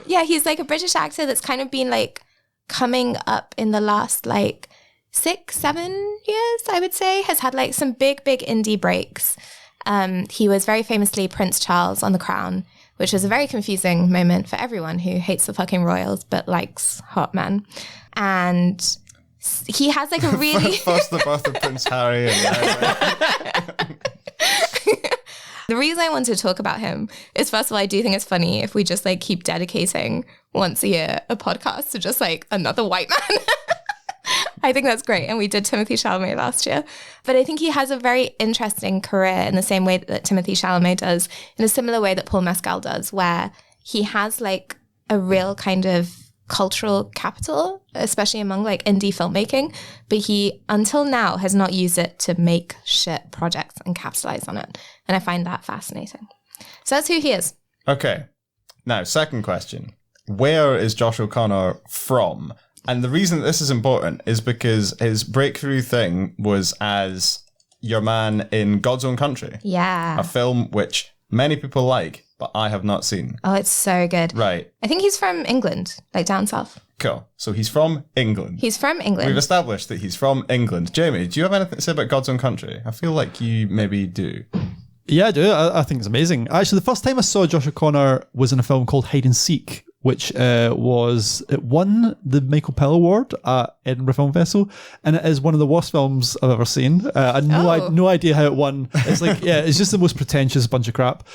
A: Yeah, he's like a British actor that's kind of been like coming up in the last like 6-7 years, I would say, has had like some big indie breaks. He was very famously Prince Charles on The Crown, which was a very confusing moment for everyone who hates the fucking royals but likes hot men. And he has like a really...
C: First the birth of Prince Harry and
A: The reason I wanted to talk about him is, first of all, I do think it's funny if we just like keep dedicating once a year a podcast to just like another white man. I think that's great. And we did Timothy Chalamet last year. But I think he has a very interesting career in the same way that Timothy Chalamet does, in a similar way that Paul Mescal does, where he has like a real kind of cultural capital, especially among like indie filmmaking, but he until now has not used it to make shit projects and capitalize on it. And I find that fascinating. So that's who he is.
C: Okay. Now, second question. Where is Josh O'Connor from? And the reason that this is important is because his breakthrough thing was as your man in God's Own Country,
A: Yeah.
C: a film which many people like, but I have not seen.
A: Oh, it's so good.
C: Right.
A: I think he's from England, like down south.
C: Cool. So he's from England.
A: He's from England.
C: We've established that he's from England. Jamie, do you have anything to say about God's Own Country? I feel like you maybe do.
B: Yeah, I do. I think it's amazing. Actually, the first time I saw Josh O'Connor was in a film called Hide and Seek, which it won the Michael Pell Award at Edinburgh Film Festival, and it is one of the worst films I've ever seen. I had no idea how it won. It's like, yeah, it's just the most pretentious bunch of crap.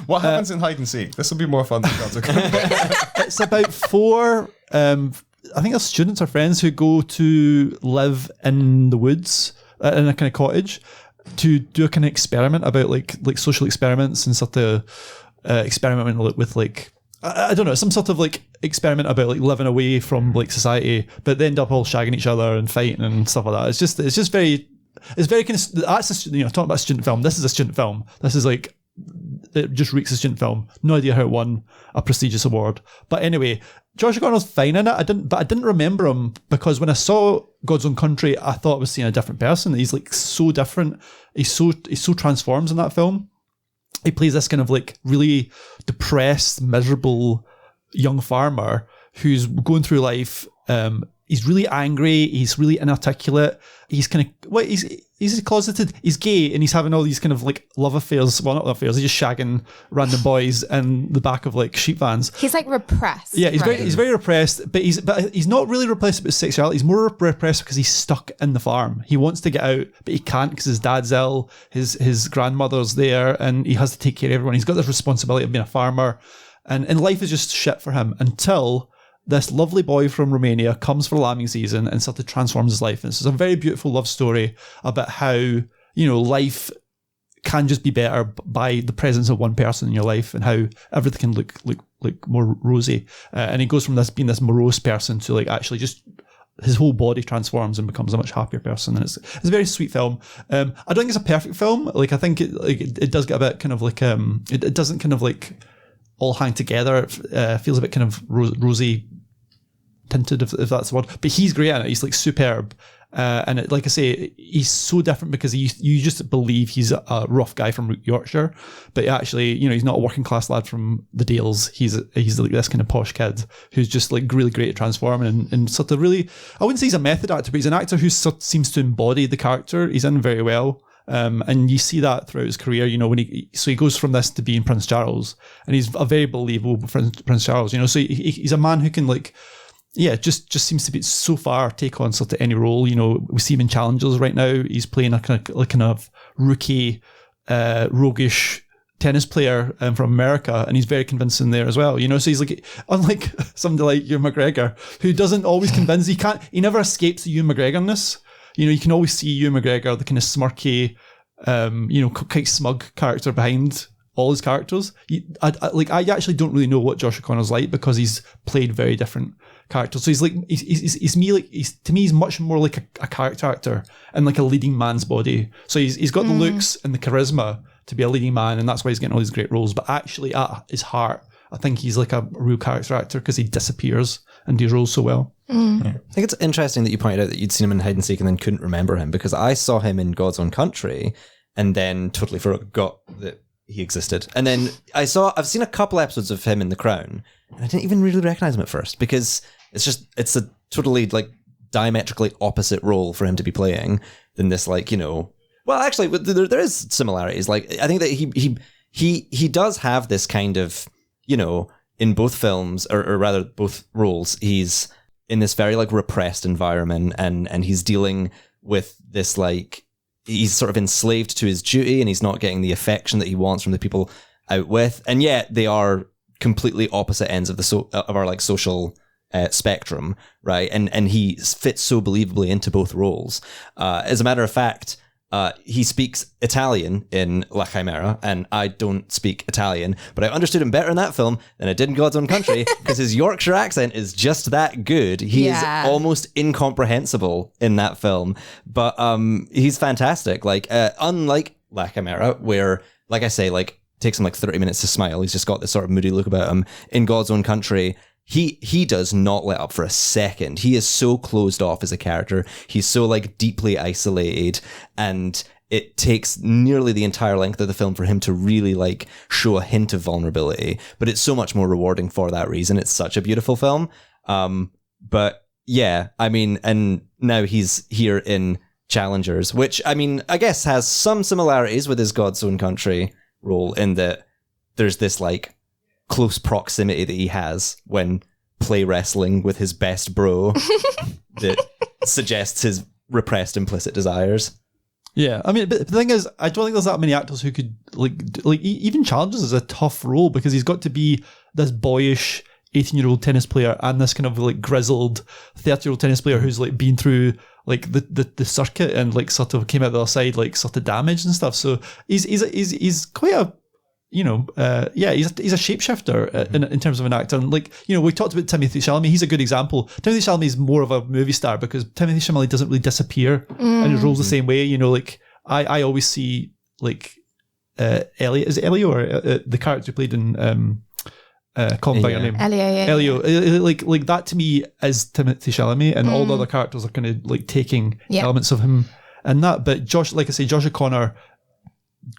C: What happens in Hide and Seek? This will be more fun than God's Own Country.
B: It's about 4, I think they're students or friends who go to live in the woods in a kind of cottage to do a kind of experiment about like social experiments and sort of experiment with like, I don't know, some sort of like experiment about like living away from like society, but they end up all shagging each other and fighting and stuff like that. It's just very it's very kind of, that's a, talking about a student film. This is a student film. This is like, it just reeks of student film. No idea how it won a prestigious award. But anyway, Josh O'Connor's fine in it. I didn't remember him because when I saw God's Own Country, I thought I was seeing a different person. He's like so different. He's so transforms in that film. He plays this kind of like really depressed, miserable young farmer who's going through life. He's really angry. He's really inarticulate. He's kind of he's closeted. He's gay, and he's having all these kind of like love affairs. Well, not love affairs. He's just shagging random boys in the back of like sheep vans.
A: He's like repressed.
B: Yeah, he's very repressed. But he's not really repressed about sexuality. He's more repressed because he's stuck in the farm. He wants to get out, but he can't because his dad's ill. His grandmother's there, and he has to take care of everyone. He's got this responsibility of being a farmer, and life is just shit for him until this lovely boy from Romania comes for lambing season and sort of transforms his life. And it's a very beautiful love story about how, life can just be better by the presence of one person in your life and how everything can look more rosy. And he goes from being this morose person to like actually just his whole body transforms and becomes a much happier person. And it's a very sweet film. I don't think it's a perfect film. Like I think it does get a bit kind of like, it doesn't kind of like all hang together. It feels a bit kind of rosy tinted, if that's the word, but he's great in it. He's like superb, and like I say, he's so different because you just believe he's a rough guy from Yorkshire, but actually, he's not a working class lad from the Dales. He's like this kind of posh kid who's just like really great at transforming and sort of really, I wouldn't say he's a method actor, but he's an actor who sort of seems to embody the character he's in very well. And you see that throughout his career, when he goes from this to being Prince Charles, and he's a very believable Prince Charles, so he's a man who can like, just seems to be so far take on sort of any role. We see him in Challengers right now. He's playing a kind of rookie, roguish tennis player from America, and he's very convincing there as well. So he's like, unlike somebody like Ewan McGregor, who doesn't always convince. He never escapes the Ewan McGregorness. You can always see Ewan McGregor, the kind of smirky, quite smug character behind all his characters. I actually don't really know what Josh O'Connor's like because he's played very different characters. So he's much more like a character actor and like a leading man's body. So he's got the looks and the charisma to be a leading man, and that's why he's getting all these great roles. But actually, at his heart, I think he's like a real character actor because he disappears and does roles so well.
D: I think it's interesting that you pointed out that you'd seen him in Hide and Seek and then couldn't remember him, because I saw him in God's Own Country and then totally forgot that he existed. And then I've seen a couple episodes of him in The Crown, and I didn't even really recognize him at first because it's a totally like diametrically opposite role for him to be playing than this, like, well, actually there is similarities. Like I think that he does have this kind of, in both films or rather both roles, he's in this very like repressed environment and he's dealing with this like, he's sort of enslaved to his duty and he's not getting the affection that he wants from the people out with. And yet they are completely opposite ends of of our like social spectrum, right? And he fits so believably into both roles. As a matter of fact, he speaks Italian in La Chimera, and I don't speak Italian, but I understood him better in that film than I did in God's Own Country because his Yorkshire accent is just that good. He is almost incomprehensible in that film, but he's fantastic. Like unlike La Chimera, where, like I say, like takes him like 30 minutes to smile. He's just got this sort of moody look about him. In God's Own Country, he does not let up for a second. He is so closed off as a character. He's so like deeply isolated, and it takes nearly the entire length of the film for him to really like show a hint of vulnerability. But it's so much more rewarding for that reason. It's such a beautiful film. But yeah, I mean, and now he's here in Challengers, which I mean, I guess has some similarities with his God's Own Country role in that there's this like close proximity that he has when play wrestling with his best bro that suggests his repressed implicit desires.
B: Yeah, I mean, but the thing is, I don't think there's that many actors who could like even Challengers is a tough role because he's got to be this boyish 18-year-old tennis player and this kind of like grizzled 30-year-old tennis player who's like been through like the circuit and like sort of came out the other side like sort of damaged and stuff. So he's quite a he's a shapeshifter in terms of an actor. And like, we talked about Timothée Chalamet. He's a good example. Timothée Chalamet is more of a movie star because Timothée Chalamet doesn't really disappear in his roles the same way. Like I always see like Elliot. Is it Elio or the character played in call me by your name? Elio. Like that to me is Timothée Chalamet, and all the other characters are kind of like taking elements of him and that. But Josh O'Connor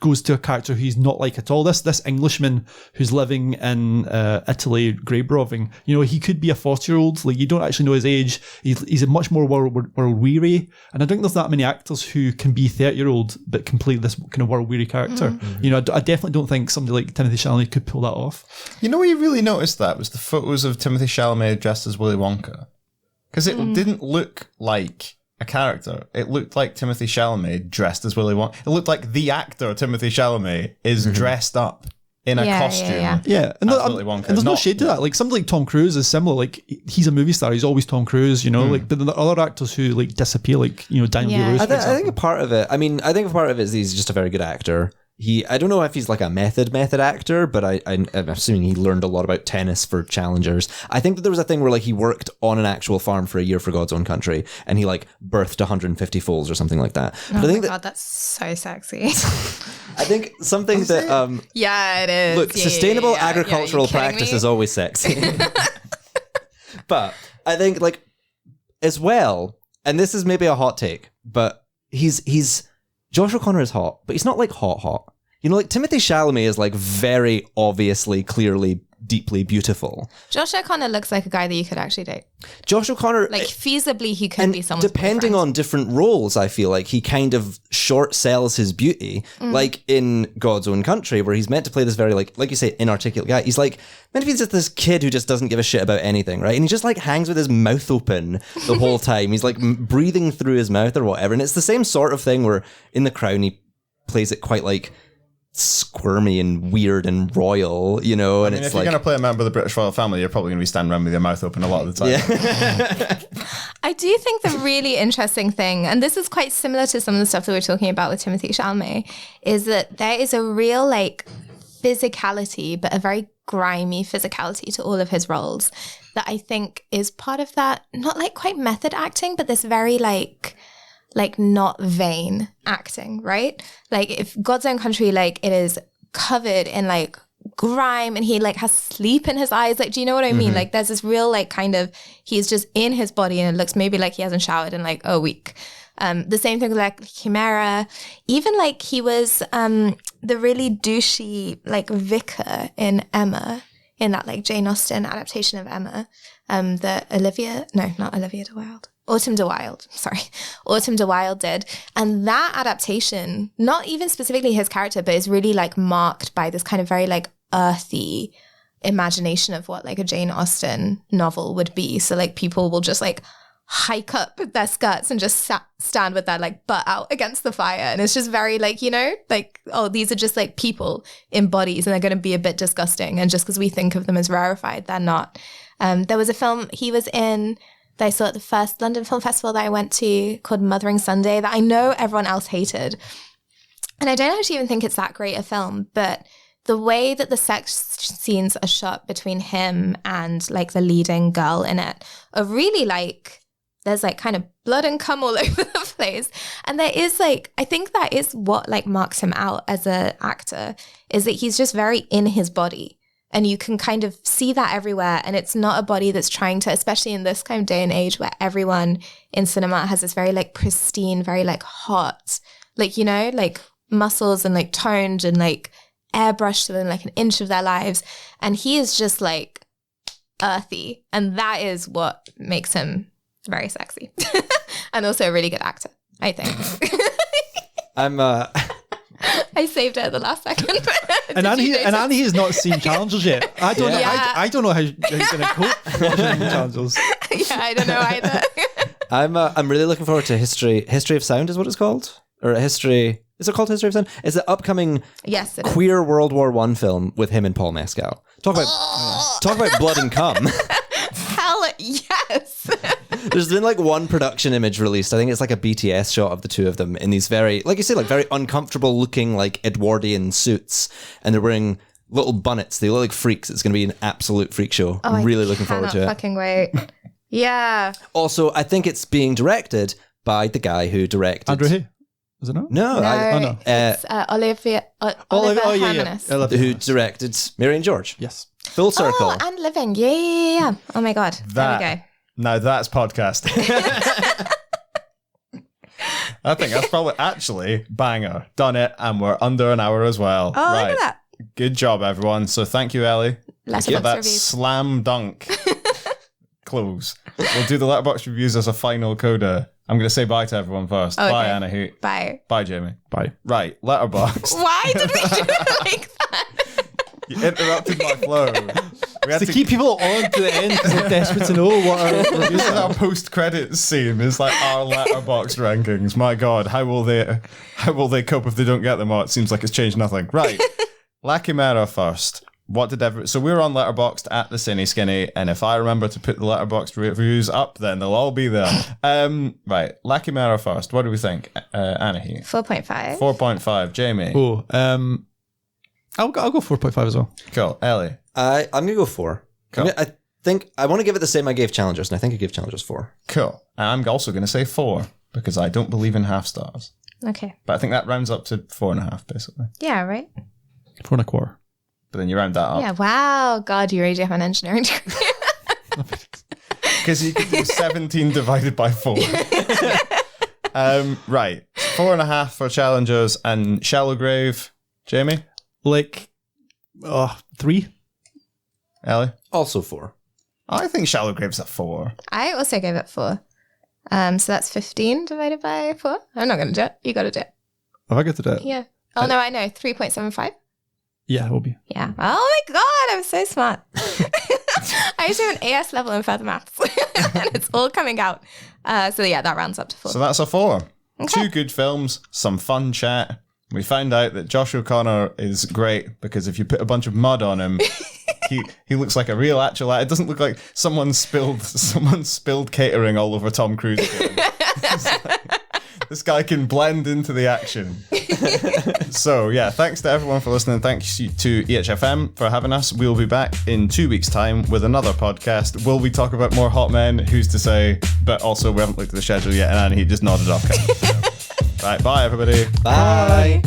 B: goes to a character who he's not like at all. This Englishman who's living in Italy, grave robbing. He could be a 40-year-old. Like, you don't actually know his age. He's a much more world weary. And I don't think there's that many actors who can be 30-year-old but can play this kind of world weary character. I definitely don't think somebody like Timothée Chalamet could pull that off. Where
C: you really noticed that was the photos of Timothée Chalamet dressed as Willy Wonka, because it didn't look like a character. It looked like Timothée Chalamet dressed as Willy Wonka. It looked like the actor Timothée Chalamet is dressed up in a costume.
B: Yeah. And there's no shade to that. Like somebody like Tom Cruise is similar. Like he's a movie star. He's always Tom Cruise. Like but the other actors who like disappear, like Daniel Day-Lewis.
D: I think a part of it. I think a part of it is he's just a very good actor. I don't know if he's like a method actor, but I'm assuming he learned a lot about tennis for challengers. I think that there was a thing where like he worked on an actual farm for a year for God's Own Country, and he like birthed 150 foals or something like that.
A: Oh my God, that's so sexy.
D: I think something that
A: yeah, it is.
D: Look, sustainable agricultural practice is always sexy. But I think like as well, and this is maybe a hot take, but he's Josh O'Connor is hot, but he's not like hot. Like Timothée Chalamet is like very obviously, clearly, deeply beautiful.
A: Josh O'Connor looks like a guy that you could actually date.
D: Josh O'Connor,
A: like feasibly, he could be someone's
D: depending
A: boyfriend.
D: on different roles. I feel like he kind of short sells his beauty, like in God's Own Country, where he's meant to play this very like you say, inarticulate guy. He's like meant to be just this kid who just doesn't give a shit about anything, right? And he just like hangs with his mouth open the whole time. He's like breathing through his mouth or whatever, and it's the same sort of thing where in The Crown he plays it quite like squirmy and weird and royal, and it's
C: if you're going to play a member of the British royal family, you're probably going to be standing around with your mouth open a lot of the time.
D: Yeah.
A: I do think the really interesting thing, and this is quite similar to some of the stuff that we're talking about with Timothée Chalamet, is that there is a real like physicality, but a very grimy physicality to all of his roles that I think is part of that, not like quite method acting, but this very like not vain acting, right? Like if God's Own Country, like it is covered in like grime and he like has sleep in his eyes. Like, do you know what I mean? Like there's this real like kind of, he's just in his body and it looks maybe like he hasn't showered in like a week. The same thing with like Chimera. Even like he was the really douchey like vicar in Emma, in that like Jane Austen adaptation of Emma. Autumn de Wilde did. And that adaptation, not even specifically his character, but is really like marked by this kind of very like earthy imagination of what like a Jane Austen novel would be. So like people will just like hike up their skirts and just stand with their like butt out against the fire. And it's just very like, like, oh, these are just like people in bodies and they're going to be a bit disgusting. And just because we think of them as rarefied, they're not. There was a film he was in that I saw at the first London Film Festival that I went to called Mothering Sunday that I know everyone else hated. And I don't actually even think it's that great a film, but the way that the sex scenes are shot between him and like the leading girl in it are really like, there's like kind of blood and cum all over the place. And there is like, I think that is what like marks him out as an actor, is that he's just very in his body. And you can kind of see that everywhere. And it's not a body that's trying to, especially in this kind of day and age where everyone in cinema has this very like pristine, very like hot, like, like muscles and like toned and like airbrushed within like an inch of their lives. And he is just like earthy. And that is what makes him very sexy. And also a really good actor, I think. I saved it at the last second.
B: And Annie has not seen Challengers yet. I don't know. I don't know how he's going to cope watching Challengers.
A: Yeah, I don't know either.
D: I'm really looking forward to History of Sound is what it's called, or History. Is it called History of Sound? It's the upcoming queer World War I film with him and Paul Mescal. Talk about blood and cum.
A: Hell yes.
D: There's been like one production image released. I think it's like a BTS shot of the two of them in these very, like you say, like very uncomfortable looking like Edwardian suits, and they're wearing little bonnets. They look like freaks. It's going to be an absolute freak show. I'm really looking forward to it.
A: Fucking wait. Yeah.
D: Also, I think it's being directed by the guy who directed
B: Andrew Hay, is it not?
D: No,
A: No, it's Oliver Hermanus.
D: who directed Mary and George.
B: Yes.
D: Full circle.
A: Oh, and Living. Yeah. Oh my God. There we go.
C: Now that's podcasting. I think that's probably actually banger. Done it, and we're under an hour as well.
A: Oh,
C: right.
A: look at that.
C: Good job, everyone. So thank you, Ellie.
A: Letterboxd
C: For that
A: reviews.
C: slam dunk close. We'll do the Letterboxd reviews as a final coda. I'm going to say bye to everyone first.
A: Okay.
C: Bye, Anna Hoot.
A: Bye.
C: Bye, Jamie.
B: Bye.
C: Right, Letterboxd.
A: Why did we do it like that?
C: You interrupted my flow. We had
B: To keep people on to the end because they're desperate to know what our
C: This
B: reviews
C: is
B: are.
C: our post-credits scene. It's like our Letterboxd rankings. My God, how will they cope if they don't get them? Oh, it seems like it's changed nothing. Right, La Chimera first. What did so we're on Letterboxd at the CineSkinny, and if I remember to put the Letterboxd reviews up, then they'll all be there. Right, La Chimera first. What do we think, Anahi?
A: 4.5.
C: 4.5. Jamie.
B: Oh, I'll go 4.5 as well.
C: Cool. Ellie.
D: I'm going to go 4.
C: Cool.
D: I think I want to give it the same I gave Challengers, and I think I gave Challengers 4.
C: Cool. And I'm also going to say 4 because I don't believe in half stars.
A: Okay.
C: But I think that rounds up to 4.5 basically.
A: Yeah, right?
B: 4.25.
C: But then you round that up.
A: Yeah, wow. God, you really do have an engineering degree.
C: Because you can do 17 divided by 4. Right. 4.5 for Challengers and Shallow Grave. Jamie?
B: Like, 3.
C: Ellie?
D: Also 4.
C: I think Shallow Grave's a 4.
A: I also gave it 4. So that's 15 divided by 4. I'm not going to do it. You got to do it.
B: Have I got to do it?
A: Yeah. Oh, no, I know. 3.75.
B: Yeah, it will be.
A: Yeah. Oh my God, I'm so smart. I used to have an AS level in further maths, and it's all coming out. So yeah, that rounds up to 4.
C: So that's a 4.
A: Okay.
C: 2 good films, some fun chat. We found out that Josh O'Connor is great because if you put a bunch of mud on him, he looks like a real actual. It doesn't look like someone spilled catering all over Tom Cruise. This guy can blend into the action. So yeah, thanks to everyone for listening. Thanks to EHFM for having us. We'll be back in 2 weeks' time with another podcast. Will we talk about more hot men? Who's to say? But also we haven't looked at the schedule yet, and he just nodded off. Right, bye everybody.
D: Bye.